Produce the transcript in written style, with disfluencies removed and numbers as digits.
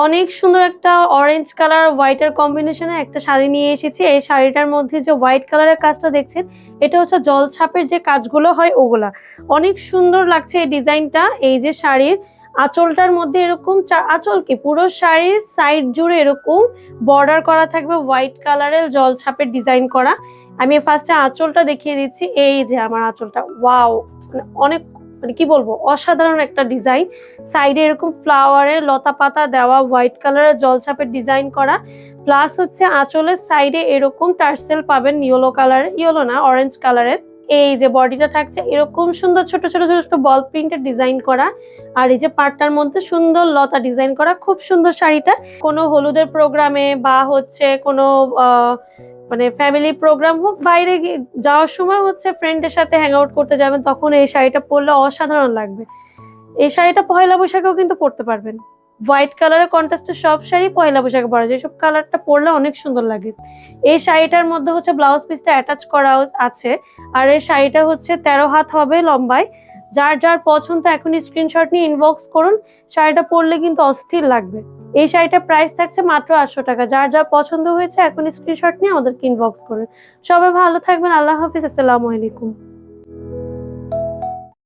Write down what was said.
অনেক সুন্দর একটা অরেঞ্জ কালার হোয়াইটের কম্বিনেশনে একটা শাড়ি নিয়ে এসেছি। এই শাড়িটার মধ্যে যে হোয়াইট কালারের কাজটা দেখছেন, এটা হচ্ছে জলছাপের যে কাজগুলো হয় ওগুলা। অনেক সুন্দর লাগছে এই ডিজাইনটা। এই যে শাড়ির আঁচলটার মধ্যে এরকম আঁচল কি পুরো শাড়ির সাইড জুড়ে এরকম বর্ডার করা থাকবে হোয়াইট কালারের জলছাপের ডিজাইন করা। আমি ফার্স্টে আঁচলটা দেখিয়ে দিচ্ছি। এই যে আমার আঁচলটা, ওয়াও! মানে অনেক, মানে কি বলবো, অসাধারণ একটা ডিজাইন। সাইডে এরকম ফ্লাওয়ারের লতা পাতা দেওয়া হোয়াইট কালারের জলছাপের ডিজাইন করা, প্লাস হচ্ছে আঁচলের সাইডে এরকম টার্সেল পাবেন ইয়েলো কালারের, ইয়েলো না অরেঞ্জ কালারের। এই যে বডিটা থাকছে এরকম সুন্দর ছোট ছোট ছোট ছোট বল প্রিন্টের ডিজাইন করা, আর এই যে পাটটার মধ্যে সুন্দর লতা ডিজাইন করা। খুব সুন্দর শাড়িটা। কোনো হলুদের প্রোগ্রামে বা হচ্ছে কোনো মানে ফ্যামিলি প্রোগ্রাম হোক, বাইরে যাওয়ার সময় হচ্ছে ফ্রেন্ডের সাথে হ্যাং আউট করতে যাবেন, তখন এই শাড়িটা পরলে অসাধারণ লাগবে। এই শাড়িটা পহেলা বৈশাখেও কিন্তু পরতে পারবেন। হোয়াইট কালারের কন্ট্রাস্টে সব শাড়ি পহেলা বৈশাখে পরা যায়, এসব কালারটা পরলে অনেক সুন্দর লাগে। এই শাড়িটার মধ্যে হচ্ছে ব্লাউজ পিসটা অ্যাটাচ করা আছে। আর এই শাড়িটা হচ্ছে 13 হাত হবে লম্বায়। যার যার পছন্দ এখনই স্ক্রিনশট নিয়ে ইনবক্স করুন। শাড়িটা পরলে কিন্তু অস্থির লাগবে। এই শাড়িটার প্রাইস থাকছে মাত্র 800 টাকা। যার যার পছন্দ হয়েছে এখনই স্ক্রিনশট নিয়ে আমাদেরকে ইনবক্স করুন। সবাই ভালো থাকবেন। আল্লাহ হাফিজ। আসসালামু আলাইকুম।